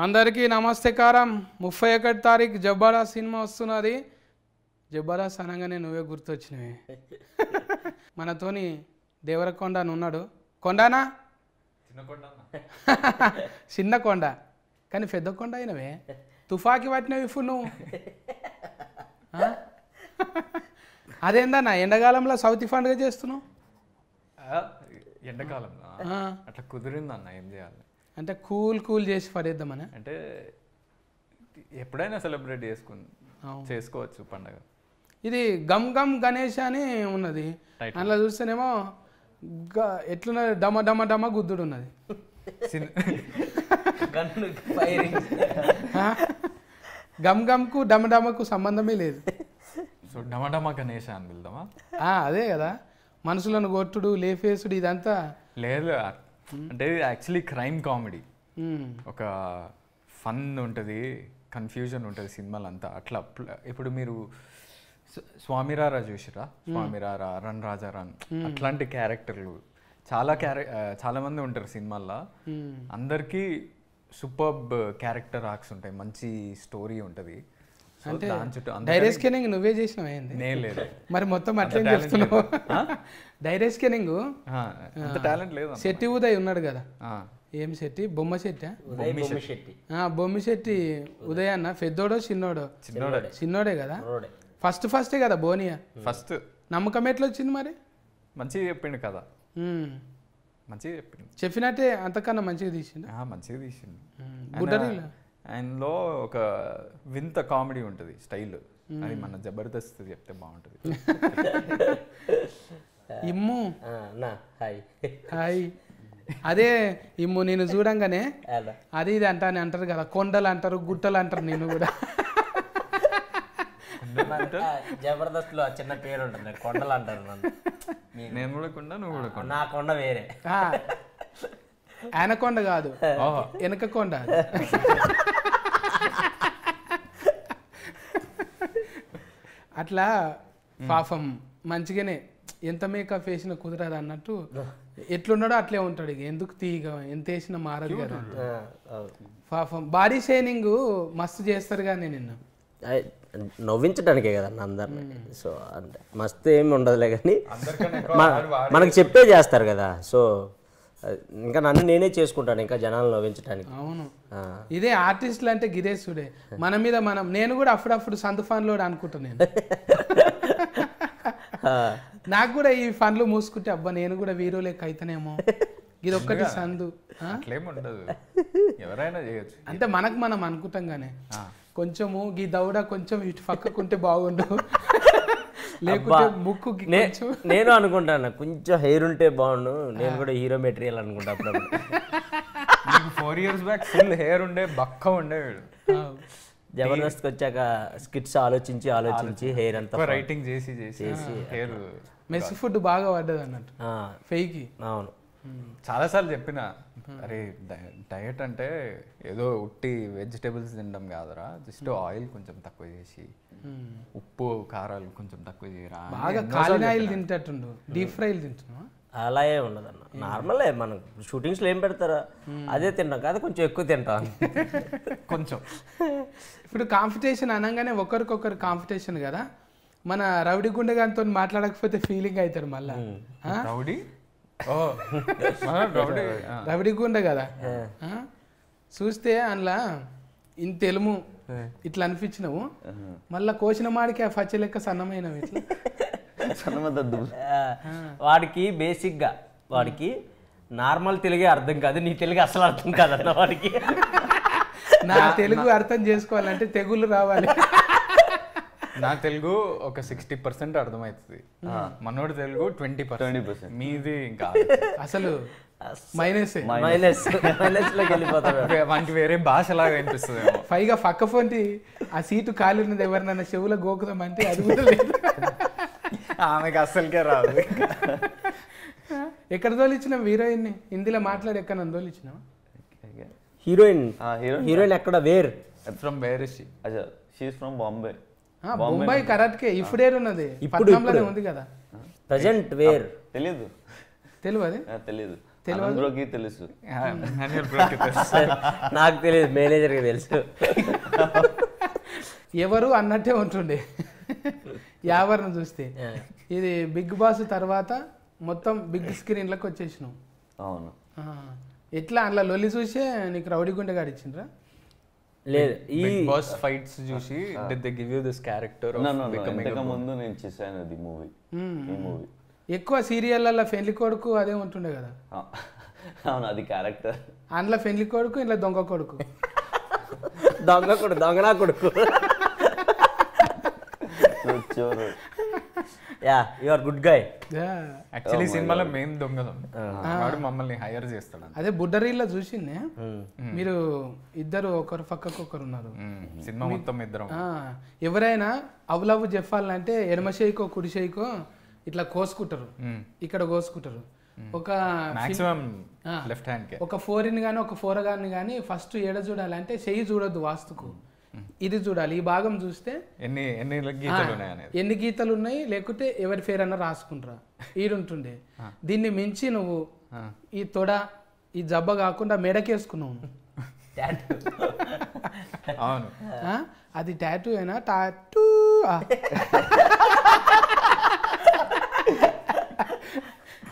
అందరికీ నమస్తేకారం 31 తారీఖు జబర్దస్త్ సినిమా వస్తున్నది. జబర్దస్త్ అనగానే నువ్వే గుర్తొచ్చినవి. మనతోని దేవరకొండ అని ఉన్నాడు. కొండనా? చిన్న కొండ కానీ పెద్ద కొండ అయినవే. తుఫాకి పట్టినవి ఇప్పుడు నువ్వు. అదేందన్నా ఎండాకాలంలో సౌత్ పండుగ చేస్తున్నావు? ఎండాకాలంలో అట్లా కుదిరిందన్న, ఏం చేయాలి అంటే కూల్ చేసి పడేద్దామని. అంటే ఎప్పుడైనా సెలబ్రేట్ చేసుకోవచ్చు పండగ. ఇది గమ్ గమ్ గణేష్ అని ఉన్నది. అందులో చూస్తేనేమో ఎట్లున్నది, డమ డమ డమ గుద్దుడు ఉన్నది. గమ్ గమ్కు డమ డమకు సంబంధమే లేదు. సో డమ డమ గణేష్ అని వెళ్దామా? అదే కదా, మనుషులను కొట్టుడు లేఫేసుడు ఇదంతా లేదు. అంటే ఇది యాక్చువల్లీ క్రైమ్ కామెడీ. ఒక ఫన్ ఉంటుంది, కన్ఫ్యూజన్ ఉంటుంది సినిమాలంతా. అట్లా ఇప్పుడు మీరు స్వామిరారా చూసిరా? స్వామిరారా, రన్ రాజా రన్, అట్లాంటి క్యారెక్టర్లు చాలా మంది ఉంటారు సినిమాల్లో. అందరికీ సూపర్బ్ క్యారెక్టర్ ఆర్క్స్ ఉంటాయి, మంచి స్టోరీ ఉంటుంది. అంటే డైరెక్ట్ స్కానింగ్ నువ్వే చేసినావు? ఏంది లేదు మరి మొత్తం అట్లే చేస్తున్నావు. డైరెక్ట్ స్కానింగ్ టాలెంట్ లేదు. శెట్టి ఉదయ్ ఉన్నాడు కదా, ఏం శెట్టి? బొమ్మ శెట్టి, బొమ్మ శెట్టి ఉదయ్ అన్న. పెద్దోడో చిన్నోడో? చిన్నోడే కదా. ఫస్టే కదా బోనియా. ఫస్ట్ నమ్మకం ఎట్లా వచ్చింది మరి? మంచిగా చెప్పిండు కదా, మంచిగా చెప్పిండు. చెప్పినట్టే అంతకన్నా మంచిగా తీసిండు. మంచిగా తీసిండు. బుడ్డరీలో ఆయనలో ఒక వింత కామెడీ ఉంటుంది, స్టైల్. అది మన జబర్దస్త్ చెప్తే బాగుంటుంది. ఇమ్ము హాయ్. అదే ఇమ్ము నేను చూడంగానే అది ఇది అంటారు కదా, కొండలు అంటారు, గుట్టలు అంటారు. నేను కూడా జబర్దస్త్ లో చిన్న పేరు ఉంటుంది, కొండలు అంటారు. నేను కూడా కొండ, నువ్వు కూడా కొండ. నా కొండ వేరే. ఆయన కొండ కాదు, వెనక కొండ. అట్లా పాపం మంచిగానే ఎంత మేకప్ వేసినా కుదరదు అన్నట్టు ఎట్లున్నాడో అట్లే ఉంటాడు. ఇక ఎందుకు తీగ ఎంత వేసినా మారదు కదా. పాపం బాడీ షైనింగ్ మస్తు చేస్తారు కానీ నిన్ను నవ్వించడానికే కదా అందరిని. సో అంటే మస్తు ఏమి ఉండదులే కానీ మనకు చెప్పే చేస్తారు కదా. సో ఇంకా నన్ను నేనే చేసుకుంటాను ఇంకా జనాలు నవ్వించడానికి. అవును, ఇదే ఆర్టిస్టులు అంటే గిరేశుడే. మన మీద నేను కూడా అప్పుడప్పుడు సందు ఫన్లో అనుకుంటాను. నేను నాకు కూడా ఈ ఫన్లు మూసుకుంటే అబ్బా నేను కూడా వీరో లెక్క అయితేనేమో. ఇది ఒక్కటి సందు ఎవరైనా చేయొచ్చు అంటే మనం అనుకుంటాం కానీ కొంచెము ఈ దౌడ కొంచెం ఇటు పక్కకుంటే బాగుండు, లేకుంటే ముక్కు. నేను అనుకుంటాను కొంచెం హెయిర్ ఉంటే బాగుండు, నేను కూడా హీరో మెటీరియల్ అనుకుంటా. అప్పుడప్పుడు 4 years బ్యాక్ ఫుల్ హెయిర్ ఉండే, బక్క ఉండేవాడు. జబర్దస్త్కి వచ్చాక స్కిట్స్ ఆలోచించి హెయిర్ అంతా రైటింగ్ చేసి హెయిర్ మెస్సి ఫుడ్ బాగా పడ్డది అన్నట్టు ఫెయికి. అవును, చాలాసార్లు చెప్పిన, అరే డయట్ అంటే ఏదో ఉట్టి వెజిటేబుల్స్ తినడం కాదురా, జస్ట్ ఆయిల్ కొంచెం తక్కువ చేసి, ఉప్పు కారాలు కొంచెం తక్కువ చేయరా. బాగా కాలిన ఆయిల్ తింటట్టుండు, డీప్ ఫ్రైలు తింటున్నావా? అలాగే ఉండదన్న, నార్మలే. మనం షూటింగ్స్లో ఏం పెడతారా అదే తింటాం కదా, కొంచెం ఎక్కువ తింటాం కొంచెం. ఇప్పుడు కాంపిటీషన్ అనగానే ఒకరికొకరు కాంపిటీషన్ కదా. మన రౌడీ గుండెగానితో మాట్లాడకపోతే ఫీలింగ్ అవుతారు మళ్ళా. రౌడీ గుండె కదా చూస్తే అందులో ఇంత తెలుము ఇట్లా అనిపించినావు, మళ్ళా కోసిన మాడికి ఆ పచ్చ లెక్క సన్నమైనవి. ఇట్లా వాడికి బేసిక్గా వాడికి నార్మల్ తెలుగే అర్థం కాదు, నీ తెలుగు అసలు అర్థం కాదన్న వాడికి. నా తెలుగు అర్థం చేసుకోవాలంటే తెగులు రావాలి. నా తెలుగు ఒక 60% అర్థమవుతుంది, మనోడి తెలుగు 20%. మీది ఇంకా అసలు మైనస్ లోకి వెళ్ళిపోతాడు. వానికి వేరే భాషలాగా అనిపిస్తుంది. పైగా పక్క పొంటి ఆ సీటు ఖాళీ ఉన్నది, ఎవరినైనా చెవులో గోకుదామంటే అది కూడా లేదు. ఆమెకి అస్సలకే రాదు. ఎక్కడ తోలిచ్చినావు హీరోయిన్? హిందీలో మాట్లాడి ఎక్కడ నన్ను తోలిచ్చినావు? హీరోయిన్ ఎక్కడ? Where from where is she is from Bombay. Bombay కరెక్ట్కే. ఇప్పుడే ఉన్నది, పట్నంలోనే ఉంది కదా ప్రజెంట్. వేర్ తెలియదు. తెలియదు ఆనంద్ బ్రోకి తెలుసు. మాన్యువల్ బ్రోకి తెలుసు. నాకు తెలియదు, మేనేజర్కి తెలుసు. ఎవరు అన్నట్టే ఉంటుండే యావర్ను చూస్తే. ఇది బిగ్ బాస్ తర్వాత మొత్తం బిగ్ స్క్రీన్లకు వచ్చేసినాం. అవును. ఎట్లా అందులో లొల్లి చూసే నీకు రౌడీ గుండె గాడిచ్చిండ్రా? లేదు, ఈ బిగ్ బాస్ ఫైట్స్ చూసి did they give you this character of becoming a ముందు నేను చేశాను అది మూవీ. ఈ మూవీ ఎక్కువ సీరియళ్ళల్లో ఫెన్లి కొడుకు అదే ఉంటుండే కదా. అవును, అది క్యారెక్టర్. అందులో ఫెన్లి కొడుకు, ఇంట్లో దొంగ కొడుకు. దొంగనా కొడుకు. చోరు. Yeah, you are good guy. Actually సినిమాలో మేము దొంగలం, వాడు మమ్మల్ని హైర్ చేస్తాడు. అదే బుడ్డరీల్లో చూసిందే, మీరు ఇద్దరు ఒకరు పక్కకు ఒకరు ఉన్నారు. సినిమా మొత్తం ఇద్దరం. ఎవరైనా అవులవు చెప్పాలంటే ఎడమ చేయికో కుడి చేయికో ఇట్లా కోసుకుంటారు, ఇక్కడ కోసుకుంటారు. ఒక మాక్సిమం లెఫ్ట్ హ్యాండ్ కే. ఒక ఫోరిన్ గానీ ఒక ఫోరగాన్ని కానీ ఫస్ట్ ఏడ చూడాలంటే చెయ్యి చూడొద్దు వాస్తుకు, ఇది చూడాలి. ఈ భాగం చూస్తే ఎన్ని గీతలు ఉన్నాయి అనేది, ఎన్ని గీతలు ఉన్నాయి, లేకుంటే ఎవరి పేరు అన్నా రాసుకుంటారా ఈడుంటుండే. దీన్ని మించి నువ్వు ఈ తొడ ఈ జబ్బ కాకుండా మెడకేసుకున్నావు. అవును, అది టాటూ అయినా టాటూ.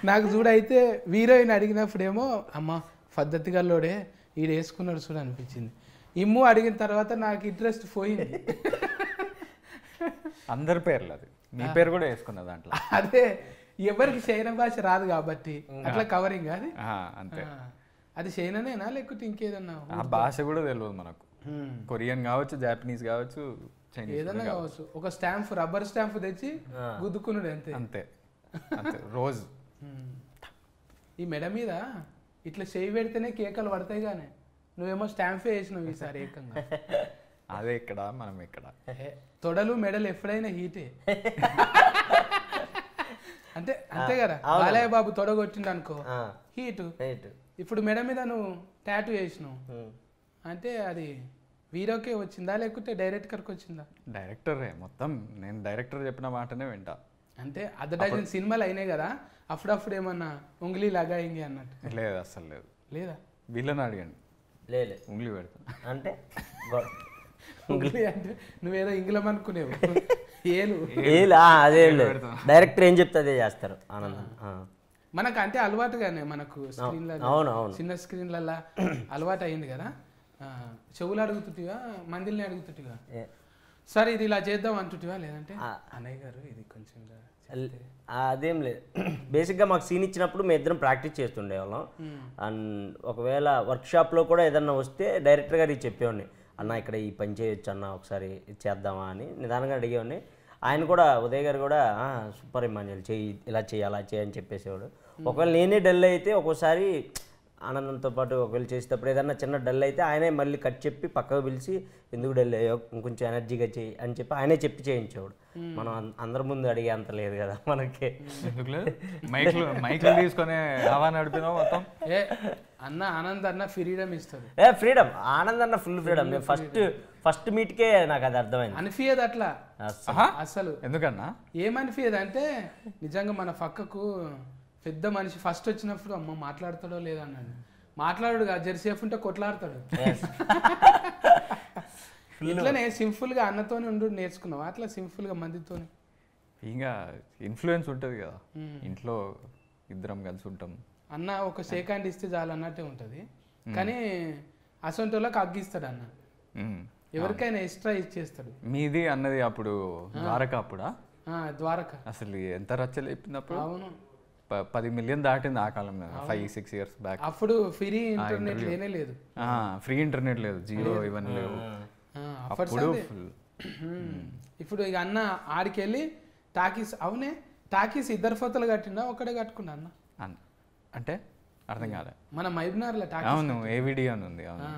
నాకు చూడైతే హీరోయిన్ అడిగినప్పుడేమో అమ్మ పద్ధతిగా లోడే ఈడు వేసుకున్నాడు చూడ అనిపించింది. ఇమ్ము అడిగిన తర్వాత నాకు ఇంట్రెస్ట్ పోయింది. అందరి పేర్లు, అది మీ పేరు కూడా వేసుకున్న దాంట్లో. అదే ఎవరికి చైనా భాష రాదు కాబట్టి అట్లా కవరింగ్ అది అంతే. అది చైనానేనా లేకుంటే ఇంకేదన్నా? ఆ భాష కూడా తెలియదు మనకు. కొరియన్ కావచ్చు, జాపనీస్ కావచ్చు, చైనీస్ ఏదన్నా కావచ్చు. ఒక స్టాంప్, రబ్బర్ స్టాంప్ తెచ్చి గుద్దుకున్నాడు అంతే. అంతే అంతే రోజు. ఈ మెడ మీద ఇట్లా చేయి పెడితేనే కేకలు పడతాయి కానీ నువ్వేమో స్టాంపే వేసినావు ఈసారి ఏకంగా. అదే ఇక్కడ, మనం ఇక్కడ తొడలు మెడలు ఎప్పుడైనా హీటే అంటే అంతే కదా. బాలయ్య బాబు తొడ కొట్టిండు అనుకో హీటు. ఇప్పుడు మెడ మీద నువ్వు టాటూ వేసినావు అంటే అది హీరోకే వచ్చిందా లేకుంటే డైరెక్టర్కి వచ్చిందా? డైరెక్టరే మొత్తం. నేను డైరెక్టర్ చెప్పిన మాటనే వింటా. అంటే అర్ధ సినిమాలు అయినాయి కదా, అప్పుడప్పుడు ఏమన్నా ఉంగిలి లాగా అయింది అన్నట్టు? లేదు, అస్సలు లేదు. లేదా? వీళ్ళని అడిగండి. లేదు, ఉంగిలి పెడతా అంటే ఉంగిలి అంటే నువ్వేదో ఇంగ్లం అనుకునేవు. ఏలు అదే డైరెక్టర్ ఏం చెప్తే అదే చేస్తారు. ఆనందం మనకు అంటే అలవాటుగానే మనకు స్క్రీన్లలో, చిన్న స్క్రీన్లలో అలవాటు అయింది కదా. చెవులు అడుగుతుంటివా, మందిల్ని అడుగుతుంటివా, సరే ఇది ఇలా చేద్దాం అంటుంటివా? లేదంటే అన్నయ్య గారు ఇది కొంచెం అదేం లేదు. బేసిక్గా మాకు సీన్ ఇచ్చినప్పుడు మేము ఇద్దరం ప్రాక్టీస్ చేస్తుండేవాళ్ళం. అండ్ ఒకవేళ వర్క్షాప్లో కూడా ఏదన్నా వస్తే డైరెక్టర్ గారికి చెప్పేవాడిని, అన్న ఇక్కడ ఈ పని చేయొచ్చు అన్న, ఒకసారి చేద్దామా అని నిదానంగా అడిగేవాడిని. ఆయన కూడా, ఉదయ్ గారు కూడా సూపర్ ఇమాన్యుయల్ చెయ్యి, ఇలా చెయ్యి అలా చేయి అని చెప్పేసేవాడు. ఒకవేళ నేనే డల్ అయితే ఒక్కోసారి ఆనందంతో పాటు ఒకవేళ చేసేటప్పుడు ఏదన్నా చిన్న డల్ అయితే ఆయనే మళ్ళీ కట్ చెప్పి పక్కకు పిలిచి ఎందుకు డల్ అయ్యో ఇంకొంచెం ఎనర్జీగా చేయి అని చెప్పి ఆయనే చెప్పి చేయించేవాడు. మనం అందరి ముందు అడిగే అంత లేదు కదా మనకి. మైక్లు తీసుకొని హవా నడిపినావు మొత్తం. అన్న ఆనంద్ అన్న ఫ్రీడమ్ ఇస్తాడు. ఫ్రీడమ్, ఆనంద్ అన్న ఫుల్ ఫ్రీడమ్. నేను ఫస్ట్ మీట్కే నాకు అది అర్థమైంది. అనిపించదు అట్లా అసలు. ఎందుకన్నా ఏమనిపించదు అంటే నిజంగా మన పక్కకు పెద్ద మనిషి ఫస్ట్ వచ్చినప్పుడు అమ్మ మాట్లాడతాడో లేదా అన్నాడు. మాట్లాడు కాదు, జెర్సేఫ్ ఉంటే కొట్లాడతాడు. ఇట్లనే సింపుల్ గా అన్నతోనే ఉండు నేర్చుకున్నావు. అట్లా సింపుల్ గా మందితో ఇంకా ఇన్ఫ్లుయెన్స్ ఉంటుంది కదా, ఇంట్లో ఇద్దరం కలిసి ఉంటాం. అన్న ఒక షేక్ హ్యాండ్ ఇస్తే చాలు అన్నట్టే ఉంటుంది. కానీ అసొంటోళ్ళకి అగ్గిస్తాడు అన్న, ఎవరికైనా ఎక్స్ట్రా ఇచ్చేస్తాడు. మీది అన్నది అప్పుడు ద్వారక, అప్పుడా ద్వారక అసలు ఎంత రచ్చలు చెప్పింది. అవును, 10 మిలియన్ దాటింది ఆ కాలంలో, 5-6 years బ్యాక్. అప్పుడు ఫ్రీ ఇంటర్నెట్ లేనే లేదు. ఫ్రీ ఇంటర్నెట్ లేదు, జియో ఇవన్నీ లేవు అప్పుడు. ఇప్పుడు ఇక అన్న ఆడికి వెళ్ళి టాకీస్, అవునే టాకీస్ ఇద్దరు ఫోటోలు కట్టినా ఒకటే కట్టుకున్నా అన్న. అంటే అర్థం కాలే. మన మైబ్నార్లో టాకీస్, అవును ఏవిడి అని ఉంది. అవును,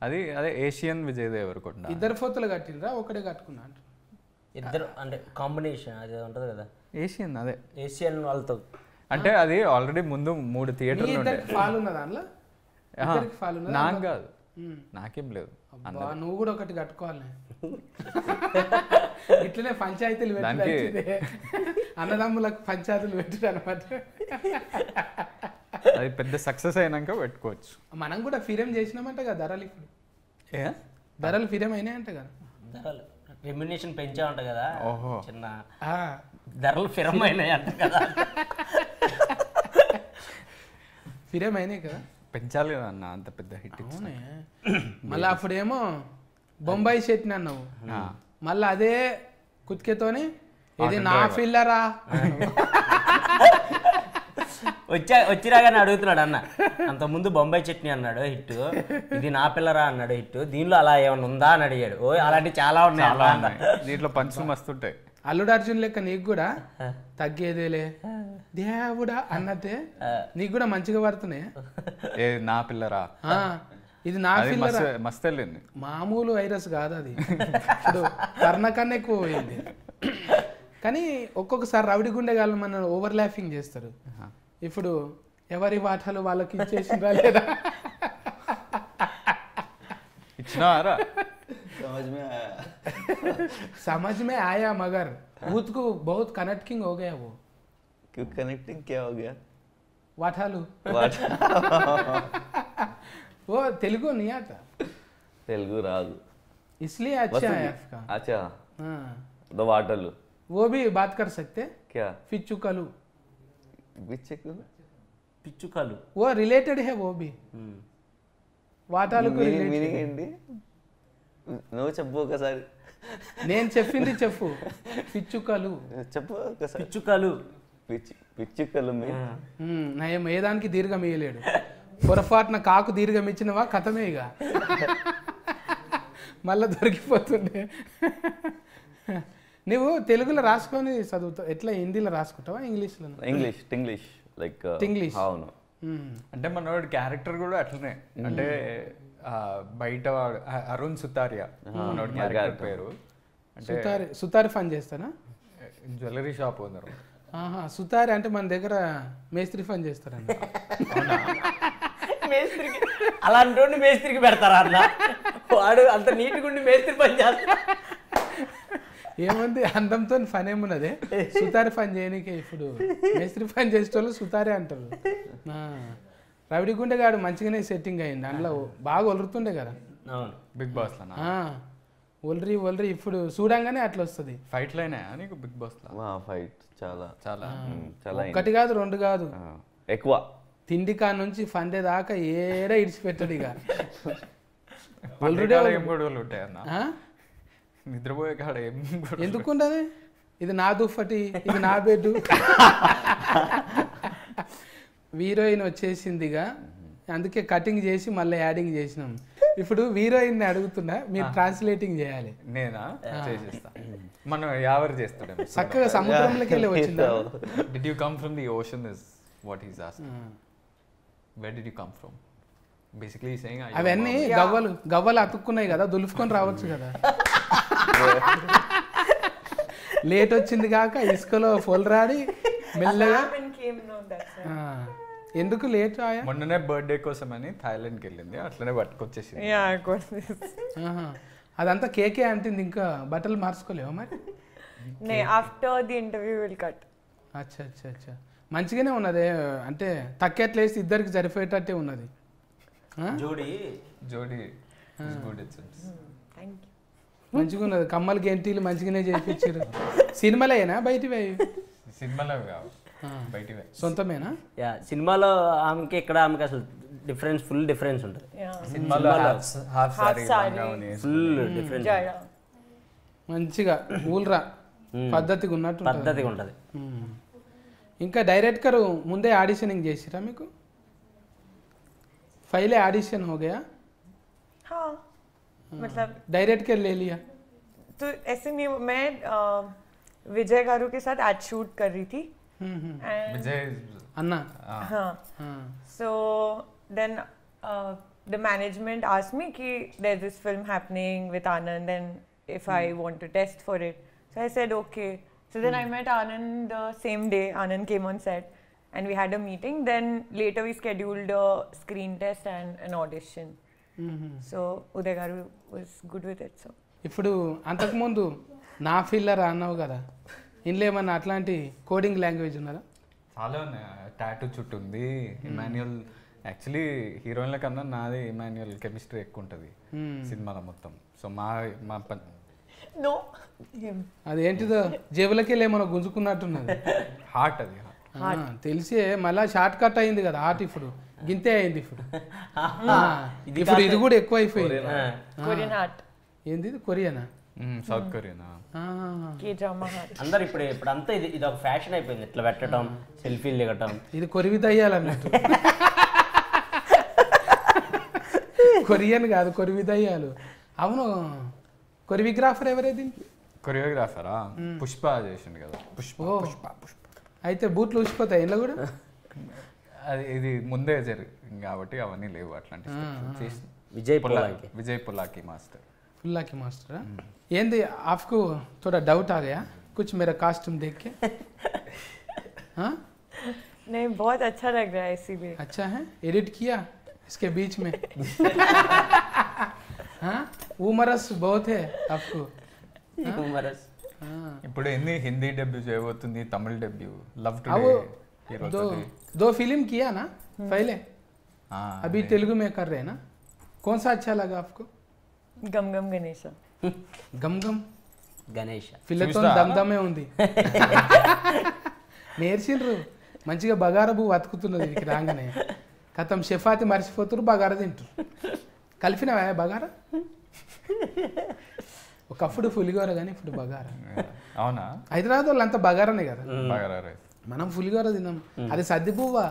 అది అదే ఏషియన్ విజయ్ దేవరకొండ. ఇద్దరు ఫోటోలు కట్టినరా ఒకటే కట్టుకున్నా అంట. ఇద్దరు అంటే కాంబినేషన్ అది ఉంటుంది కదా, ఏషియన్. అదే ఏషియన్ వాళ్ళతో అంటే అది ఆల్రెడీ ముందు 3 థియేటర్లు ఉండే. ఫాల్ ఉన్నదా దాంట్లో? నాకు కాదు, నాకేం లేదు. నువ్వు కూడా ఒకటి కట్టుకోవాలి. ఇట్లనే పంచాయతీలు పెట్టి అన్నదమ్ములకు పంచాయతీలు పెట్టు అనమాట. అది పెద్ద సక్సెస్ అయినాక పెట్టుకోవచ్చు. మనం కూడా ఫిరేం చేసినామంట కదా ధరలు, ఇప్పుడు ధరలు ఫిరేం అయినాయంట కదా. ధరలు రెమ్యునేషన్ పెంచామంట కదా. ఓహో. చిన్న ఆ, ధరలు ఫిరం అయినాయి అంట కదా. ఫిరేం అయినాయి కదా. పెంచాలి కదా అన్న, అంత పెద్ద హిట్. అవునే. మళ్ళీ అప్పుడేమో బొంబాయి చట్నీ అన్నావు, మళ్ళీ అదే కుతికేతోని ఇది నా ఫిల్లరా వచ్చిరాగానే అడుగుతున్నాడు అన్న. అంతకుముందు బొంబాయి చట్నీ అన్నాడు హిట్, ఇది నా పిల్లరా అన్నాడు హిట్, దీనిలో అలా ఏమన్నా ఉందా అని అడిగాడు. ఓ అలాంటివి చాలా ఉన్నాయి, దీంట్లో పంచులు మస్తుంటాయి. అల్లుడు అర్జున్ లెక్క నీకు కూడా తగ్గేదేలే దేవుడా అన్నట్టే నీకు కూడా మంచిగా పడుతున్నాయి. నా పిల్లరా, ఇది నా పిల్లరా మస్తు వెళ్ళింది. మామూలు వైరస్ కాదు అది, ఇప్పుడు కర్ణ కన్నా ఎక్కువ పోయింది. కానీ ఒక్కొక్కసారి రౌడి గుండెగాళ్ళు మన ఓవర్ ల్యాఫింగ్ చేస్తారు. ఇప్పుడు ఎవరి వాటాలు వాళ్ళకి ఇచ్చేసిందా లేదా? ఇచ్చినారా? समझ में आया मगर भूत को बहुत कनेक्टिंग हो गया वो. क्यों कनेक्टिंग क्या हो गया? वाठालू वो तेलुगु नहीं आता, तेलुगु राग इसलिए अच्छा है आपका. अच्छा, हाँ दो वाटलू वो भी बात कर सकते. क्या पिच्चुकलू పిచ్చుకలు वो रिलेटेड है, वो भी వాటాలు మీనింగ్ ఏంటి? నువ్వు చెప్పు ఒకసారి. నేను చెప్పింది చెప్పు. పిచ్చుకలు చెప్పు ఒకసారి. పిచ్చుకలు పిచ్చుకలు నయం ఏదానికి దీర్ఘం ఇయ్యలేడు. పొరపాటున కాకు దీర్ఘం ఇచ్చినవా కథమే ఇక మళ్ళా దొరికిపోతుండే. నువ్వు తెలుగులో రాసుకొని చదువుతావు ఎట్లా? హిందీలో రాసుకుంటావా ఇంగ్లీష్లో? English like English. అవును. అంటే మనోడి క్యారెక్టర్ కూడా అట్లనే. అంటే బయట అరుణ్ సుతారియా మనోడి క్యారెక్టర్ పేరు. అంటే సుతారి ఫన్ చేస్తానా? Jewellery shop owner. సుతారి అంటే మన దగ్గర మేస్త్రి ఫన్ చేస్తారండి. మేస్త్రికి అలాంటి మేస్త్రికి పెడతారా అన్న? వాడు అంత నీట్గా ఉండి మేస్త్రి పని చేస్తా. ఏముంది అందంతో ఫన్ ఏమున్నదే? సుతారి ఫన్ చేయనీకే ఇప్పుడు మేస్త్రి ఫన్ చేసేటోళ్ళు సుతారే అంటారు. రవిడి గుండెగాడు మంచిగానే సెట్టింగ్ అయింది, అందులో బాగా ఒలురుతుండే కదా బిగ్ బాస్ లో. ఒలరి ఇప్పుడు చూడంగానే అట్లా వస్తుంది. ఫైట్లు అయినాయా నీకు బిగ్ బాస్ లో? ఫైట్ చాలా చాలా చాలా ఒకటి కాదు రెండు కాదు ఎక్కువ. తిండి కా నుంచి ఫండే దాకా ఏడా ఇడిచిపెట్టాడు ఇక. ఏం గొడవలు ఉంటాయన్న? నిద్రపోయే కాడ ఏం ఎందుకుంటది? ఇది నా దుప్పటి, ఇది నా బెడ్. హీరోయిన్ వచ్చేసిందిగా, అందుకే కటింగ్ చేసి మళ్ళీ యాడింగ్ చేసినాం. ఇప్పుడు హీరోయిన్ అడుగుతున్నా, మీరు ట్రాన్స్లేటింగ్ చేయాలి. నేనా చేసేస్తా. మనం ఎవరు చేస్తాడు చక్కగా సముద్రంలోకి వెళ్ళి వచ్చిందా? Did you come from the ocean is what he's asking. Where did you come from? Basically he's saying అవన్నీ గవ్వలు అతుక్కున్నాయి కదా, దులుపుకొని రావచ్చు కదా. లేట్ వచ్చింది కాక ఇసుకలో పొలరాడి మెల్లగా. ఎందుకు లేట్ ఆయా? మొన్ననే బర్త్డే కోసం అని థాయిలాండ్కి వెళ్ళింది, అట్లనే పట్టుకొచ్చేసింది. అదంతా కేకే అంటుంది, ఇంకా బట్టలు మార్చుకోలేవా మరి? After the interview will cut. అచ్చా అచ్చా అచ్చా, మంచిగానే ఉన్నది. అంటే తక్కెట్లు వేసి ఇద్దరికి సరిపోయేటట్టే ఉన్నది. జోడీ మంచిగా ఉన్నది. కమ్మలు గెంటీలు మంచిగానే చేయించారు. సినిమాలేనా బయటివి? సినిమాలో బయటివే సొంతమేనా? సినిమాలో ఆమెకి ఇక్కడ ఆమెకి అసలు డిఫరెన్స్, ఫుల్ డిఫరెన్స్ ఉంటుంది. సినిమాలో ఫుల్ డిఫరెన్స్, మంచిగా ఊల్రా పద్ధతిగా ఉన్నట్టు పద్ధతిగా ఉంటుంది. ఇంకా డైరెక్టర్ ముందే ఆడిషనింగ్ చేసిరా మీకు? पहले ऑडिशन हो गया? हाँ, मतलब डायरेक्ट कर ले लिया? तो ऐसे नहीं, मैं विजय गारू के साथ एड शूट कर रही थी. विजय अन्ना? हाँ. So then the management asked me कि there's this film happening with Anand and if I want to test for it. So I said okay. So then I met Anand the same day. Anand came on set. And we had a meeting. Then later we scheduled a screen test and an audition. So Uday garu was good with it. So ఇప్పుడు అంతకుముందు నా filler అన్నావు కదా, ఇందులో ఏమన్నా అట్లాంటి coding language ఉన్నదా? చాలా టాటూ చుట్టూ ఉంది. ఇమాన్యుయల్ యాక్చువల్లీ హీరోయిన్ల కన్నా నాది ఇమాన్యుయల్ కెమిస్ట్రీ ఎక్కువ ఉంటుంది సినిమాలో మొత్తం. సో మా No. అదేంటిదో జేబులకి వెళ్ళి ఏమన్నా గుంజుకున్నట్టున్నది. హార్ట్ అది. తెలిసే మళ్ళా షార్ట్ కట్ అయింది కదా హార్ట్, ఇప్పుడు గింతే అయింది ఇప్పుడు. ఇప్పుడు ఇది కూడా ఎక్కువ అయిపోయింది. Korean heart. ఏంది ఇది కొరియనా? సౌత్ కొరియానా? K-drama heart. అందరు ఇప్పుడు అంతా ఇది ఒక ఫ్యాషన్ అయిపోయింది, ఇట్లా పెట్టడం, సెల్ఫీలు దిగటం. ఇది కొరివి దయ్యాలన్నట్టు. కొరియన్ కాదు, కొరివి దయ్యాలు. అవును, కొరియోగ్రాఫర్ ఎవరేది? కొరియోగ్రాఫరా పుష్ప చేసిండు కదా. పుష్ప పుష్ప పుష్ప. అయితే బూట్లు ఊసిపోతాయి ఇంట్లో కూడా. అది ఇది ముందే జరిగింది కాబట్టి అవన్నీ లేవు అట్లాంటి. విజయ్ పుల్లాకి మాస్టర్. पुल्ला की मास्टर ఏంది आपको थोड़ा डाउट आ गया कुछ मेरा कॉस्ट्यूम देख के? हाँ नहीं, बहुत अच्छा लग रहा है इसीलिए. अच्छा है, एडिट किया इसके बीच में? हाँ उमरस बहुत है आपको. ఇప్పుడు ఎన్ని హిందీ డెబ్యూ చేయబోతుంది, తమిళ డెబ్యూ, లవ్ టుడే दो फिल्म किया ना पहले, अभी तेलुगु में कर रहे हैं ना. कौन सा अच्छा लगा आपको? गम गम गणेशा. गम गम గణేష్ పిల్లతో దమ్దమే ఉంది. నేర్చిండ్రు మంచిగా బగారా పువ్వు అతుకుతున్నది వీరికి రాగానే. కథం షెఫాతి మర్చిపోతురు, బగారా తింటారు. కలిపినవా బగారా? ఒకప్పుడు పులిగోర కానీ ఇప్పుడు బగారా. అవునా? హైదరాబాద్ వాళ్ళు అంతా బగారానే కదా, బగారా. మనం పులిగోర తిన్నాం. అది సద్ది పువ్వా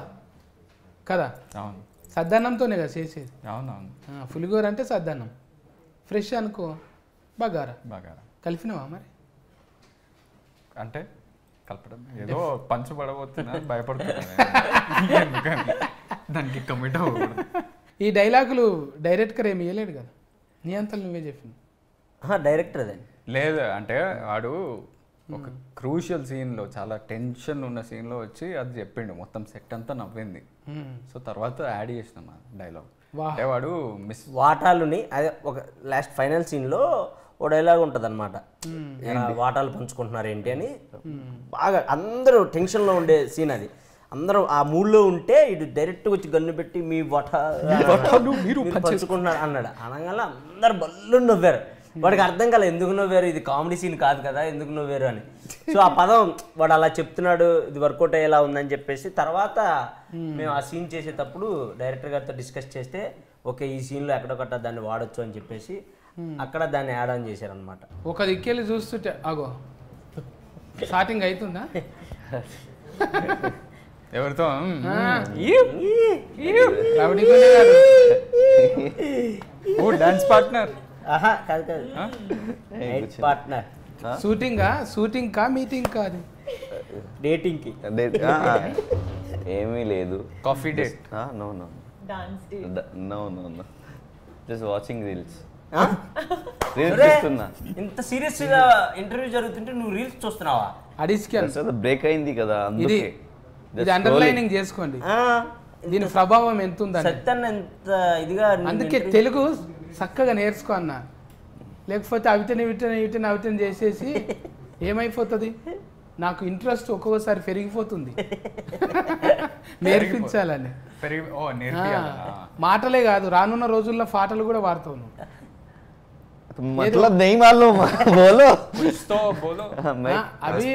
కదా, అవును, సద్దన్నంతోనే కదా చేసేది. అవునవును. పులిగోర అంటే సద్దన్నం, ఫ్రెష్ అనుకో బగారా. బగారా కలిపినవా మరి? అంటే కలపడం ఏదో పంచు పడబోతున్నా భయపడుతున్నా దానికి కమిట్ అవ్వకూడదు. ఈ డైలాగులు డైరెక్టర్ ఏమి ఇవ్వలేడు కదా, నీ అంతలు నువ్వే చెప్పిన. డైరెక్టర్ అదే లేదు అంటే వాడు ఒక క్రూషియల్ సీన్లో, చాలా టెన్షన్ ఉన్న సీన్లో వచ్చి అది చెప్పిండు, మొత్తం సెట్ అంతా నవ్వింది. సో తర్వాత యాడ్ చేసినాం ఆ డైలాగ్. అంటే వాడు మిస్ వాటాలుని అదే ఒక లాస్ట్ ఫైనల్ సీన్లో ఓ డైలాగ్ ఉంటుంది అనమాట, వాటాలు పంచుకుంటున్నారు ఏంటి అని. బాగా అందరూ టెన్షన్లో ఉండే సీన్ అది. అందరూ ఆ మూడ్లో ఉంటే ఇటు డైరెక్ట్గా వచ్చి గన్ను పెట్టి మీ వాటాలు మీరు పంచుకుంటున్నారు అన్నాడు. అనగానే అందరు బల్లు నవ్వారు. వాడికి అర్థం కాలేదు ఎందుకు నవ్వారు, ఇది కామెడీ సీన్ కాదు కదా, ఎందుకు నవ్వారు అని. సో ఆ పదం వాడు అలా చెప్తున్నాడు, ఇది వర్కౌట్ అయ్యేలా ఉందని చెప్పేసి తర్వాత మేము ఆ సీన్ చేసేటప్పుడు డైరెక్టర్ గారితో డిస్కస్ చేస్తే ఓకే ఈ సీన్లో ఎక్కడొకట దాన్ని వాడచ్చు అని చెప్పేసి అక్కడ దాన్ని యాడ్ ఆన్ చేశారనమాట. ఒక దిక్కెళ్ళి చూస్తుంటే అగో స్టార్టింగ్ అవుతుందా ఎవరితో డాన్స్ పార్ట్నర్ పార్ట్నర్ షూటింగ్ కా మీటింగ్ కా అది డేటింగ్కి ఏమీ లేదు. Coffee date? No no Dance date. No no no just watching reels. Reels చూస్తున్నా. ఇంత సీరియస్ గా ఇంటర్వ్యూ జరుగుతుంటే నువ్వు రీల్స్ చూస్తున్నావా? అడిస్కెల్ బ్రేక్ అయింది కదా ఇది అండర్లైనింగ్ చేసుకోండి దీని ప్రభావం ఎంత ఉందని. సత్యన్న ఎంత ఇదిగా అందుకే తెలుగు చక్కగా నేర్చుకో అన్న, లేకపోతే అవిటని చేసేసి ఏమైపోతుంది. నాకు ఇంట్రెస్ట్ ఒక్కొక్కసారి పెరిగిపోతుంది నేర్పించాలని. మాటలే కాదు, రానున్న రోజుల్లో పాటలు కూడా వాడతావు నువ్వు. मतलब नहीं मालूम बोलो कुछ तो बोलो. अभी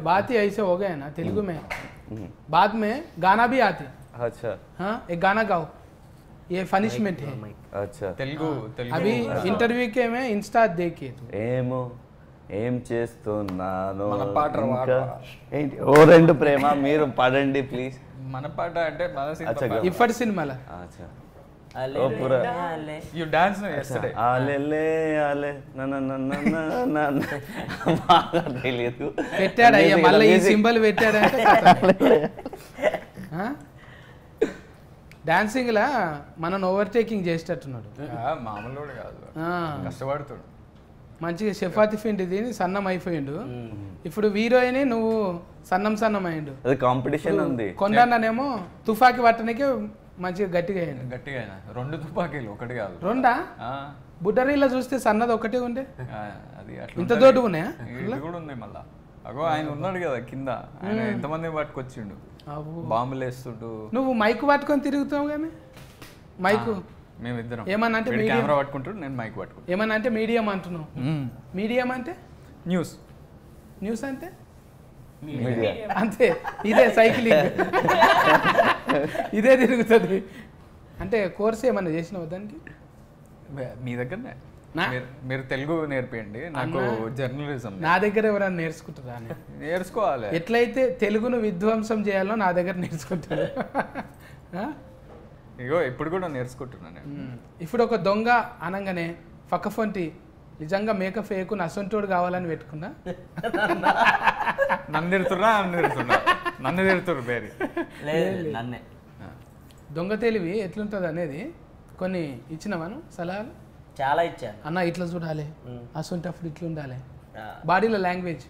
बात ही ऐसे हो गए ना तेलुगु में, बाद में गाना भी आते. अच्छा हाँ एक गाना गाओ, ये पनिशमेंट है. अच्छा तेलुगु अभी इंटरव्यू के में इंस्टा देखे ఏమో ఏం చేస్తున్నాను మన పాట ఏంటి ఓ రెండు ప్రేమ మీరు పాడండి ప్లీజ్. మన పాట అంటే మన సినిమా ఇప్పటి సినిమాల ఓ పూరా యు డాన్స్ yesterday ఆలెలే ఆలే బాగా తెలియదు పెట్టాడు అయ్యా, మళ్ళీ ఈ సింబల్ పెట్టాడంటే డాన్సింగ్ లా మనం ఓవర్టేకింగ్ చేసేటట్టున్నాడు. మామూలు కాదు, కష్టపడుతాడు మంచిగా చపాతి పిండి తిని సన్నం అయిపోయిండు. ఇప్పుడు హీరోయిన్ నువ్వు సన్నం అయ్యిండు. అది కాంపిటీషన్ ఉంది. కొండనేమో తుఫాకి పట్టడానికి మంచిగా గట్టిగా అయ్యిండు. గట్టిగా 2 తుపాకీలు ఒకటి కాదు, 2 బుడ్డరీలో చూస్తే సన్నది ఒకటే ఉండే, అది ఇంత దొడ్డు ఉన్నాయా? ఇది కూడా ఉంది మళ్ళా. అగో ఆయన ఉన్నాడు కదా కింద, ఆయన ఎంతమంది పట్టుకొచ్చిండు. బాంబులు వేస్తుంటూ. నువ్వు మైక్ పట్టుకొని తిరుగుతావు కానీ మైకు మేమిద్దరం ఏమన్నా అంటే కెమెరా పట్టుకుంటాడు, నేను మైక్ పట్టుకుంటాను. ఏమన్నా అంటే మీడియం అంటున్నావు. మీడియం అంటే న్యూస్. న్యూస్ అంటే మీడియా అంతే, ఇదే సైక్లింగ్ ఇదే తిరుగుతుంది. అంటే కోర్స్ ఏమన్నా చేసినావు దానికి? మీ దగ్గరనే మీరు తెలుగు నేర్పియండి, నాకు జర్నలిజం. నా దగ్గర ఎవరైనా నేర్చుకుంటారా అని నేర్చుకోవాలి. ఎట్లయితే తెలుగును విధ్వంసం చేయాలో నా దగ్గర నేర్చుకుంటారు. ఇగో ఇప్పుడు కూడా నేర్చుకుంటున్నాను. ఇప్పుడు ఒక దొంగ అనగానే పక్కఫొంటి నిజంగా మేకప్ ఫేకు నసంటోడు కావాలని పెట్టుకున్నా. నన్ను తిడుతున్నారు పేరు నన్నే. దొంగ తెలివి ఎట్లుంటుంది అనేది కొన్ని ఇచ్చినామను సలహాలు. చాలా ఇచ్చాను అన్న ఇట్లా చూడాలి, అసంటప్పుడు ఇట్లా ఉండాలి, బాడీలో లాంగ్వేజ్.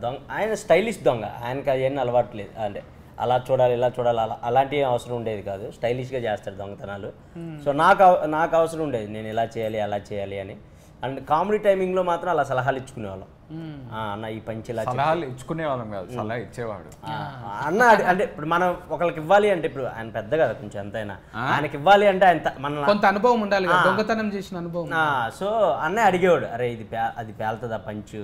దొంగ ఆయన స్టైలిష్ దొంగ, ఆయనకి అవన్నీ అలవాటు లేదు. అంటే అలా చూడాలి ఇలా చూడాలి అలాంటి అవసరం ఉండేది కాదు. స్టైలిష్గా చేస్తాడు దొంగతనాలు. సో నాకు అవసరం ఉండేది నేను ఇలా చేయాలి అలా చేయాలి అని. అండ్ కామెడీ టైమింగ్లో మాత్రం అలా సలహాలు ఇచ్చుకునేవాళ్ళం. అన్న ఈ పంచి ఇలా సలహాలు ఇచ్చుకునేవాళ్ళం కాదు, సలహా ఇచ్చేవాడు అన్న. అంటే ఇప్పుడు మనం ఒకరికి ఇవ్వాలి అంటే, ఇప్పుడు ఆయన పెద్ద కదా కొంచెం ఎంతైనా, ఆయనకి ఇవ్వాలి అంటే ఆయన మన కొంత అనుభవం ఉండాలి, దొంగతనం చేసిన అనుభవం. సో అన్నయ్య అడిగేవాడు, అరే ఇది అది పేలుతుందా పంచు,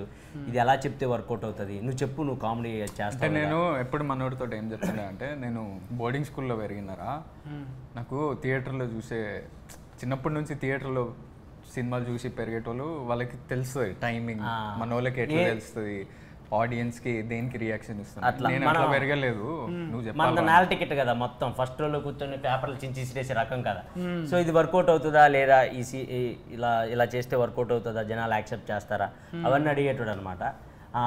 ఇది ఎలా చెప్తే వర్కౌట్ అవుతుంది, నువ్వు చెప్పు, నువ్వు కామెడీ చేస్తావు. నేను ఎప్పుడు మనోడితో ఏం చెప్తున్నా అంటే, నేను బోర్డింగ్ స్కూల్లో పెరిగినారా, నాకు థియేటర్లో చూసే చిన్నప్పటి నుంచి థియేటర్లో సినిమాలు చూసి పెరిగేటోళ్ళు వాళ్ళకి తెలుస్తుంది టైమింగ్, మన వాళ్ళకి ఎట్లా తెలుస్తుంది, ఆడియన్స్ కి దేనికి రియాక్షన్ ఇస్తుంది. నేను అట్లా పెరగలేదు. నువ్వు చెప్పాలి, నాల్ టికెట్ కదా మొత్తం, ఫస్ట్ రోలో కూర్చొని పేపర్లు చించేసే రకం కదా. సో ఇది వర్కౌట్ అవుతుందా లేదా, ఇలా చేస్తే వర్కౌట్ అవుతుందా, జనాలు యాక్సెప్ట్ చేస్తారా, అవన్నీ అడిగేటోడు అనమాట.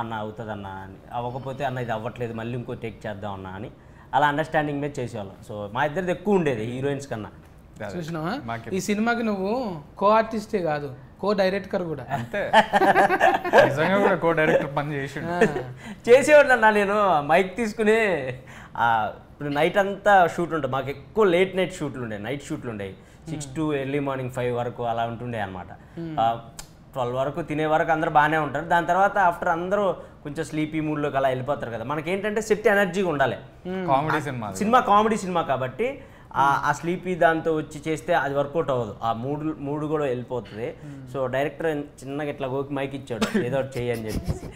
అన్న అవుతుందన్నా అని, అవ్వకపోతే అన్న ఇది అవ్వట్లేదు మళ్ళీ ఇంకో టేక్ చేద్దాం అన్న అని, అలా అండర్స్టాండింగ్ మీద చేసేవాళ్ళం. సో మా ఇద్దరిది ఎక్కువ ఉండేది హీరోయిన్స్ కన్నా. చూసినావా, ఈ సినిమాకి నువ్వు కో ఆర్టిస్టే కాదు, కో డైరెక్టర్ కూడా. అంతే, నిజంగా కూడా కో డైరెక్టర్ పని చేసేవాడు అన్న. నేను మైక్ తీసుకుని ఇప్పుడు నైట్ అంతా షూట్ ఉంటుంది మాకు, ఎక్కువ లేట్ నైట్ షూట్లు ఉండేవి, నైట్ షూట్లు ఉండేవి. 6 to ఎర్లీ మార్నింగ్ 5 వరకు అలా ఉంటుండే అనమాట. 12 వరకు తినే వరకు అందరూ బాగానే ఉంటారు. దాని తర్వాత ఆఫ్టర్ అందరూ కొంచెం స్లీపీ మూడ్లోకి అలా వెళ్ళిపోతారు కదా. మనకి ఏంటంటే సెట్ ఎనర్జీగా ఉండాలి. కామెడీ సినిమా కామెడీ సినిమా కాబట్టి ఆ స్లీపీ దాంతో వచ్చి చేస్తే అది వర్కౌట్ అవ్వదు, ఆ మూడు కూడా వెళ్ళిపోతుంది. సో డైరెక్టర్ చిన్నగా ఇట్లా గోకి మైక్ ఇచ్చాడు, ఏదో ఒకటి చెయ్యి అని చెప్పేసి.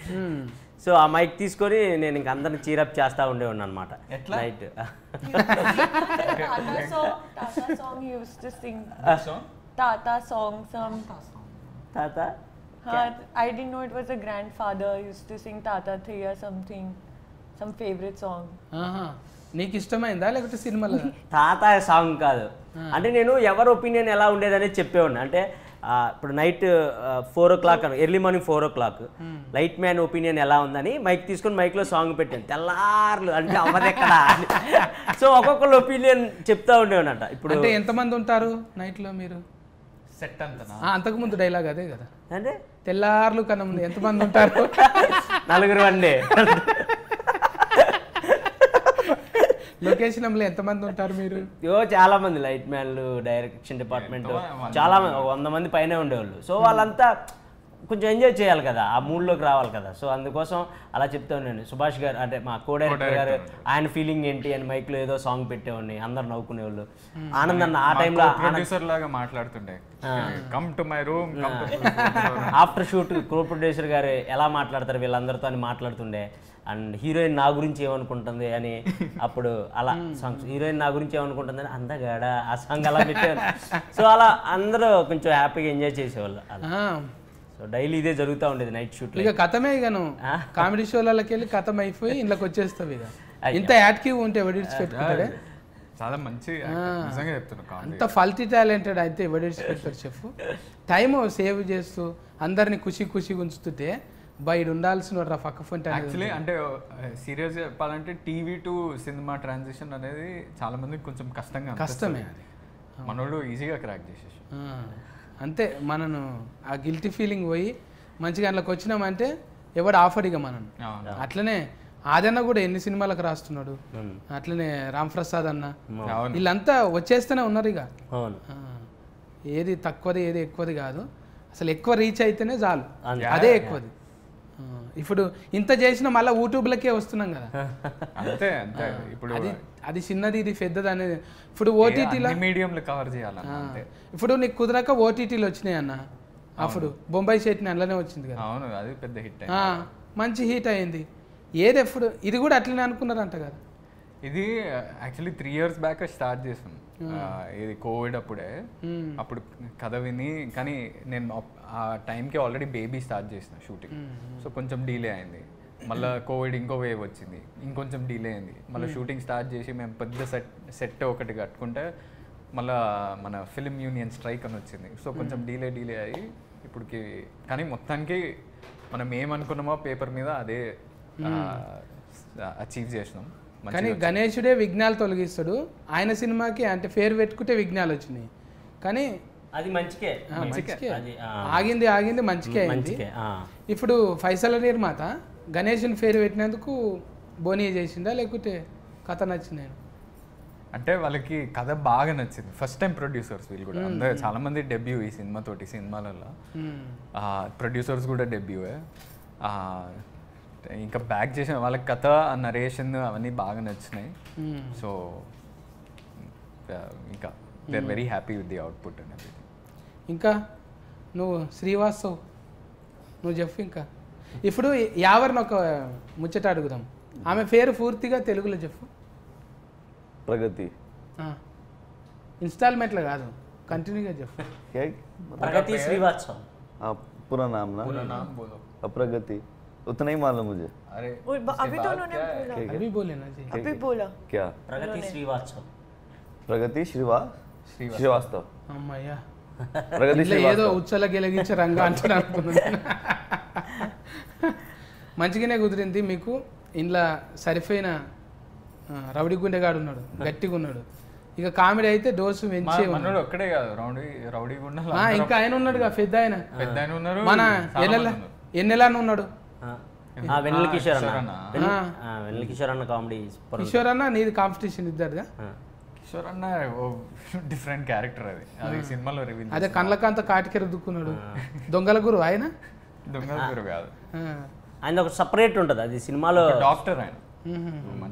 సో ఆ మైక్ తీసుకొని నేను ఇంక అందరిని చీరప్ చేస్తూ ఉండేవాడిని అనమాట night. Tata? I didn't know it was a grandfather used to sing Tata Thaya something, some favorite song. నీకు ఇష్టమైందా లేకపోతే సినిమాలో? తాత సాంగ్ కాదు, అంటే నేను ఎవరి ఒపీనియన్ ఎలా ఉండేదనేది చెప్పేవాడిని. అంటే ఇప్పుడు night 4 o'clock early morning 4 o'clock light man opinion ఎలా ఉందని మైక్ తీసుకొని మైక్లో సాంగ్ పెట్టాను. తెల్లార్లు అంటే అవ్వదెక్కడ. సో ఒక్కొక్కరు ఒపీనియన్ చెప్తా ఉండేవాడంట. ఇప్పుడు అంటే ఎంతమంది ఉంటారు నైట్లో మీరు? సెట్ అంతనా? అంతకుముందు డైలాగ్ అదే కదా, అంటే తెల్లార్లు కన్నా ముందు ఎంతమంది ఉంటారు? 4 అండి. లొకేషన్లో ఎంతమంది ఉంటారు మీరు? చాలా మంది లైట్ మ్యాన్లు, డైరెక్షన్ డిపార్ట్మెంట్ చాలా మంది, 100 మంది పైనే ఉండేవాళ్ళు. సో వాళ్ళంతా కొంచెం ఎంజాయ్ చేయాలి కదా, ఆ మూడ్లోకి రావాలి కదా. సో అందుకోసం అలా చెప్తాను నేను. సుభాష్ గారు అంటే మా కో డైరెక్టర్ గారు, ఆయన ఫీలింగ్ ఏంటి అని మైక్లో ఏదో సాంగ్ పెట్టేవాడిని, అందరు నవ్వుకునేవాళ్ళు. ఆనంద్ అన్న ఆ టైంలో ప్రొడ్యూసర్ లాగా మాట్లాడుతుండే, come to my room, after shoot co producer గారు ఎలా మాట్లాడతారు వీళ్ళందరితో అని మాట్లాడుతుండే. అండ్ హీరోయిన్ నా గురించి ఏమనుకుంటుంది అని, అప్పుడు అలా సాంగ్స్, హీరోయిన్ నా గురించి ఏమనుకుంటుంది అని అందగాడ ఆ సాంగ్ అలా పెట్టేవారు. సో అలా అందరూ కొంచెం హ్యాపీగా ఎంజాయ్ చేసేవాళ్ళు. సో డైలీ ఇదే జరుగుతూ ఉండేది నైట్ షూట్. ఇక కథమే, ఇక నువ్వు కామెడీ షోలకి వెళ్ళి కథం అయిపోయి ఇంట్లోకి వచ్చేస్తావు. ఇక ఇంత యాక్టివ్ ఉంటే ఎవడిడ్స్ పెట్టుకుంటాడే, చాలా మంచి నిజంగా చెప్తున్నా, అంత ఫల్టీ టాలెంటెడ్ అయితే ఎవడిడ్స్ పెడతాడు చెప్పు. టైం సేవ్ చేస్తూ అందరినీ ఖుషిగా ఉంచుతుంటే బయట ఉండాల్సిన పక్క ఫోన్. యాక్చువల్లీ అంటే సీరియస్గా చెప్పాలంటే టీవీ టు సినిమా ట్రాన్సిషన్ అనేది చాలా మందికి కొంచెం కష్టమే. అది మనోడు ఈజీగా క్రాక్ చేసేసి అంతే. మనను ఆ గిల్టీ ఫీలింగ్ పోయి మంచిగా అందులోకి వచ్చినామంటే ఎవడు ఆఫర్ ఇక మనం. అట్లనే ఆదన్న కూడా ఎన్ని సినిమాలకు రాస్తున్నాడు, అట్లనే రామ్ ప్రసాద్ అన్న, వీళ్ళంతా వచ్చేస్తూనే ఉన్నారు. ఇక ఏది తక్కువది ఏది ఎక్కువది కాదు, అసలు ఎక్కువ రీచ్ అయితేనే చాలు, అదే ఎక్కువది. ఇప్పుడు ఇంత చేసినా మళ్ళీ యూట్యూబ్లకే వస్తున్నాం కదా. అంతే అంతే. ఇప్పుడు అది చిన్నది ఇది పెద్దది అనేది. ఇప్పుడు ఓటీటీలో మీడియంలో కవర్ చేయాలన్న అంతే. ఇప్పుడు నీకు కుదరక ఓటీటీలు వచ్చినాయి అన్న. అప్పుడు బొంబాయి చట్నీ అందులోనే వచ్చింది కదా. అవును, అది పెద్ద హిట్. మంచి హిట్ అయింది. ఏది ఎప్పుడు ఇది కూడా అట్లనే అనుకున్నారంట కదా. ఇది యాక్చువల్లీ 3 years బ్యాక్ స్టార్ట్ చేసాం. ఇది కోవిడ్ అప్పుడే. అప్పుడు కథ విని, కానీ నేను ఆ టైంకి ఆల్రెడీ బేబీ స్టార్ట్ చేసిన షూటింగ్. సో కొంచెం డిలే అయింది. మళ్ళీ కోవిడ్ ఇంకో వేవ్ వచ్చింది, ఇంకొంచెం డిలే అయింది. మళ్ళీ షూటింగ్ స్టార్ట్ చేసి మేము పెద్ద సెట్ ఒకటి కట్టుకుంటే మళ్ళీ మన ఫిలిం యూనియన్ స్ట్రైక్ అని వచ్చింది. సో కొంచెం డిలే అయ్యి ఇప్పటికి, కానీ మొత్తానికి మనం ఏమనుకున్నామో పేపర్ మీద అదే అచీవ్ చేసినాం. కానీ గణేశుడే విఘ్నాలు తొలగిస్తాడు. ఆయన సినిమాకి అంటే పేరు పెట్టుకుంటే విఘ్నాలు వచ్చినాయి, కానీ అది మంచికే ఆగింది మంచికే అయింది. ఇప్పుడు ఫైసల నిర్మాత గణేశుని పేరు పెట్టినందుకు బోనీ చేసిందా లేకపోతే కథ నచ్చినాయి? అంటే వాళ్ళకి కథ బాగా నచ్చింది. ఫస్ట్ టైం ప్రొడ్యూసర్స్ వీళ్ళు కూడా. అందరూ చాలా మంది డెబ్యూ ఈ సినిమాతోటి. సినిమాలలో ప్రొడ్యూసర్స్ కూడా డెబ్యూయే. ఇంకా బ్యాక్ చేసిన వాళ్ళకి కథ, నరేషన్ అవన్నీ బాగా నచ్చినాయి. సో ఇంకా they are very happy with the output and everything. ఇంకా నువ్వు శ్రీవాస్తవ్ నువ్వు చెప్పు. ఇంకా ఇప్పుడు యావరిని ఒక ముచ్చట అడుగుదాం. ఆమె పేరు పూర్తిగా తెలుగులో చెప్పు. प्रगति. ఇన్స్టాల్మెంట్లో కాదు, కంటిన్యూగా చెప్పు. क्या प्रगति श्रीवास्तव. हाँ, पूरा नाम ना. पूरा नाम बोलो. प्रगति उतना ही मालूम मुझे. अरे अभी तो उन्होंने बोला. अभी बोले ना जी. अभी बोला. क्या? प्रगति श्रीवास्तव. प्रगति श्रीवास्तव. అమ్మయ్యా, प्रगति ఏదో श्रीवास्तव. ఉచ్చల గెలిగించే రంగా అంటున్నా అనుకున్నాను. మంచిగానే కుదిరింది మీకు. ఇంట్లో సరిపోయిన రౌడీ గుండెగాడు ఉన్నాడు, గట్టిగా ఉన్నాడు. ఇక కామెడీ అయితే డోసు పెంచే మనోడు ఒక్కడే కాదు, రౌడీ గుండా ఇంకా ఆయన ఉన్నాడుగా, పెద్ద ఆయన ఉన్నారు. మన ఎన్నెలా ఉన్నాడు. వెన్నెల కిషోర్ అన్న. వెన్నెల కిషోర్ అన్న కామెడీ. కిషోర్ అన్న నీది కాంపిటీషన్ ఇద్దరుగా. కిషోర్ అన్న డిఫరెంట్ క్యారెక్టర్ అది సినిమాలో రివీల్. అదే కళ్ళకంత కాటికెర దుక్కున్నాడు. దొంగల గురు ఆయన. దొంగల గురు కాదు, ఆయన ఒక సపరేట్ ఉంటుంది. అది సినిమాలో డాక్టర్. ఆయన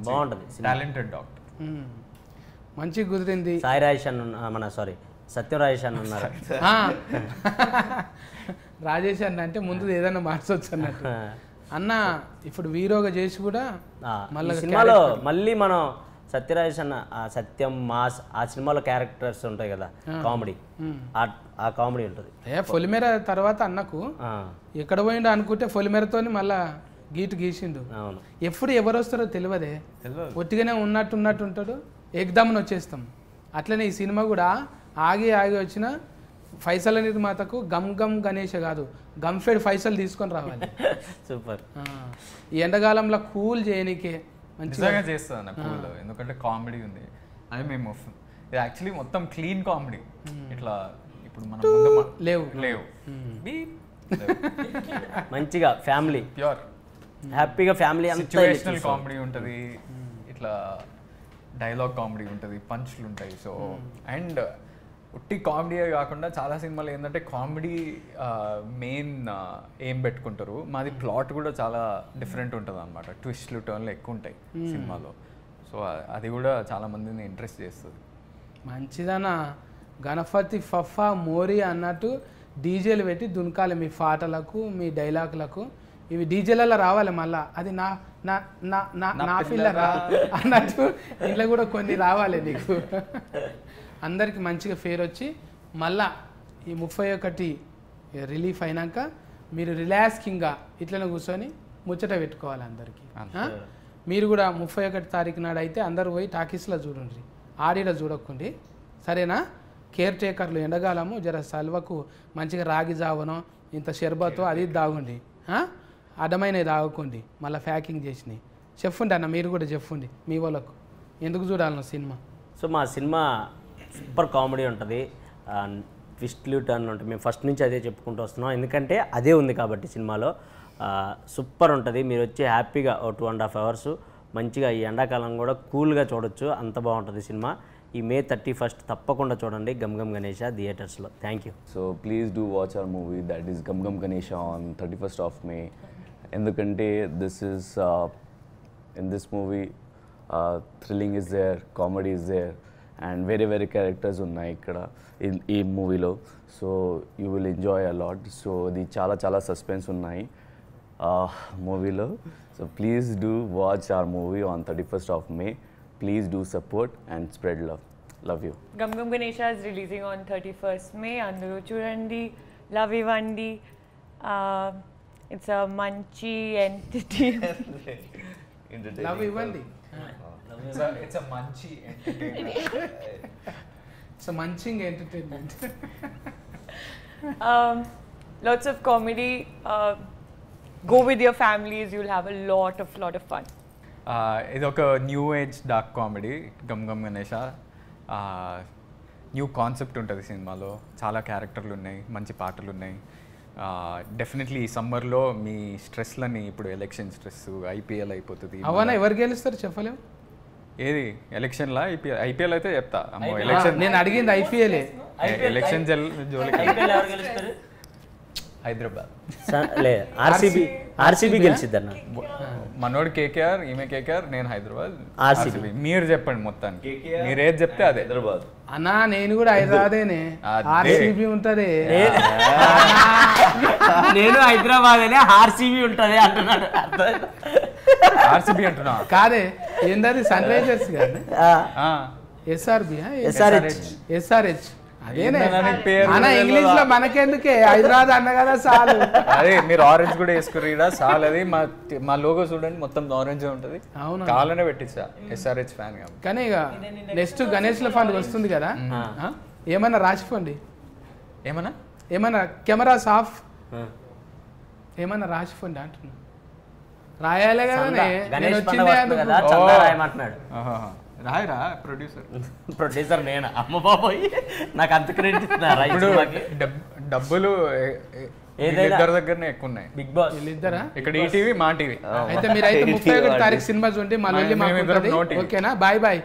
బాగుంటుంది, టాలెంటెడ్ డాక్టర్. మంచి కుదిరింది. సాయి రాజేష్ అన్న, మన సారీ సత్యం రాజేష్ అన్న ఉన్నారు. రాజేష్ అన్న అంటే ముందు ఏదైనా మార్చవచ్చు అన్నట్టు. అన్న ఇప్పుడు హీరోగా చేసి కూడా మళ్ళీ సినిమాలో మళ్ళీ మనం సత్యరాజేష్ అన్న సత్యం మాస్ ఆ సినిమాలో క్యారెక్టర్స్ ఉంటాయి కదా, కామెడీ, ఆ కామెడీ ఉంటుంది. పొలిమేర తర్వాత అన్నకు ఎక్కడ పోయిండో అనుకుంటే పొలిమేరతో మళ్ళా గీసిండు. ఎప్పుడు ఎవరు వస్తారో తెలియదే, ఒట్టిగానే ఉన్నట్టు ఉంటాడు, ఏకదమ్మున వచ్చేస్తాం. అట్లనే ఈ సినిమా కూడా ఆగి వచ్చిన ఫైసల నిర్మాతకు గమ్ గమ్ గణేష్ కాదు, గంఫెడ్ ఫైసల్ తీసుకొని రావాలి. సూపర్. ఈ ఎండాకాలంలో కూల్ చేయనీకే మంచిగా చేస్తుంది అన్న కూల్, ఎందుకంటే కామెడీ ఉంది. అది మేము ఇది యాక్చువల్లీ మొత్తం క్లీన్ కామెడీ. ఇట్లా ఇప్పుడు మనం లేవు మంచిగా ఫ్యామిలీ ప్యూర్ హ్యాపీగా ఫ్యామిలీ సిచ్యువేషనల్ కామెడీ ఉంటుంది, ఇట్లా డైలాగ్ కామెడీ ఉంటుంది, పంచ్లు ఉంటాయి. సో అండ్ ఉట్టి కామెడీయే కాకుండా చాలా సినిమాలు ఏంటంటే కామెడీ మెయిన్ ఏం పెట్టుకుంటారు. మాది ప్లాట్ కూడా చాలా డిఫరెంట్ ఉంటుంది అనమాట, ట్విస్ట్లు టర్న్లు ఎక్కువ ఉంటాయి సినిమాలో. సో అది కూడా చాలా మందిని ఇంట్రెస్ట్ చేస్తుంది. మంచిదనా. గణపతి ఫఫా మోరీ అన్నట్టు డీజేలు పెట్టి దునకాలి మీ పాటలకు, మీ డైలాగులకు. ఇవి డీజేలలో రావాలి మళ్ళా. అది నా నా నా నా నా పిల్లరా అన్నట్టు ఇంట్లో కూడా కొన్ని రావాలి నీకు. అందరికి మంచిగా ఫేర్ వచ్చి మళ్ళా ఈ 31 రిలీఫ్ అయినాక మీరు రిలాక్సింగ్గా ఇట్లనే కూర్చొని ముచ్చట పెట్టుకోవాలి అందరికీ. మీరు కూడా 31 తారీఖు నాడు అయితే అందరూ పోయి టాకీస్లో చూడండి, ఆడిలో చూడకండి, సరేనా? కేర్ టేకర్లు ఎండగాలము జర సల్వకు మంచిగా రాగి జావనో ఇంత షర్బతో అది తాగుండి, అడ్డమైనవి తాగకండి, మళ్ళీ ప్యాకింగ్ చేసినాయి. చెప్పండి అన్న, మీరు కూడా చెప్పండి మీ వాళ్ళకు ఎందుకు చూడాలన్న సినిమా. సో మా సినిమా సూపర్ కామెడీ ఉంటుంది, ట్విస్ట్లు టర్న్ ఉంటుంది. మేము ఫస్ట్ నుంచి అదే చెప్పుకుంటూ వస్తున్నాం, ఎందుకంటే అదే ఉంది కాబట్టి సినిమాలో. సూపర్ ఉంటుంది. మీరు వచ్చి హ్యాపీగా 2.5 hours మంచిగా ఈ ఎండాకాలం కూడా కూల్గా చూడొచ్చు, అంత బాగుంటుంది సినిమా. ఈ May 31 తప్పకుండా చూడండి గమ్ గమ్ గణేష థియేటర్స్లో. Thank you. So please do watch our movie, that is Gum Gum Ganesha on 31st of May. ఎందుకంటే this is in this movie thrilling is there, comedy is there, and వేరే characters ఉన్నాయి ఇక్కడ ఈ మూవీలో. So you will enjoy a lot. So ఇది చాలా suspense ఉన్నాయి మూవీలో. So please do watch our movie on 31st of May. Please do support and spread love. Love you. Gum Gum Ganesha is releasing on 31st May. Andaru chudandi, love ivandi. It's a munchy entity. Love ఇవ్వండి. It's a munchy entertainment. It's a munching entertainment. Lots of comedy. Go with your families. You'll have a lot of fun. ఇది ఒక new age dark comedy Gam Gam Ganesha. New concept ఉంటుంది సినిమాలో, చాలా క్యారెక్టర్లు ఉన్నాయి, మంచి పాటలు ఉన్నాయి. డెఫినెట్లీ ఈ సమ్మర్లో మీ స్ట్రెస్లని, ఇప్పుడు ఎలక్షన్ స్ట్రెస్, ఐపీఎల్ అయిపోతుంది. అవన్నా ఎవరు గెలుస్తారు చెప్పలేము. ఏది ఎలక్షన్లా? ఐపీఎల్ అయితే చెప్తా. అమ్మో ఎలక్షన్ నేను అడిగింది ఐపీఎల్. ఎలక్షన్ జోలికి హైదరాబాద్ లేదు, ఆర్సీబీ గెలిచిద్ది అన్న. మనోడు కేకేఆర్, ఈమె కేకేఆర్, నేను హైదరాబాద్. ఆర్సీబీ. మీరు చెప్పండి మొత్తానికి, మీరు ఏది చెప్తే అదే. హైదరాబాద్ అన్నా నేను కూడా హైదరాబాదేనే. ఆర్సీబీ ఉంటది. నేను హైదరాబాద్ ఆర్సీబీ ఉంటది అంటున్నాడు. ఆర్సీబీ అంటున్నా కాదే, ఏందది సన్ రైజర్స్ కాదు, ఎస్ఆర్బి, ఎస్ఆర్హెచ్. అదేనే అన్న, ఇంగ్లీష్ లో మనకెందుకే, హైదరాబాద్ అన్న కదా చాలు. అదే మీరు ఆరెంజ్ కూడా వేసుకుని చాలు. అది మా లోగో చూడండి, మొత్తం ఆరెంజ్ ఉంటుంది. అవును, కావాలనే పెట్టించా, ఎస్ఆర్హెచ్ ఫ్యాన్ గా. కానీ ఇక నెక్స్ట్ గణేష్ల ఫండ్ వస్తుంది కదా, ఏమన్నా రాసిపోండి. ఏమన్నా కెమెరాస్ ఆఫ్, ఏమన్నా రాసిపోండి అంటున్నా. రాయాలే కదా, నేను వచ్చిందే రాయరా ప్రొడ్యూసర్ నేను. అమ్మ బాబోయ్, నాకు అంత క్రెడిట్. డబ్బులు ఇద్దరి దగ్గరనే ఎక్కువ ఉన్నాయి. బిగ్ బాస్ వీళ్ళిద్దరా? ఇక్కడ ఈటీవీ, మా టీవీ. అయితే మీరైతే 31 తారీఖు సినిమా చూడండి, మళ్ళీ ఓకేనా? Bye bye.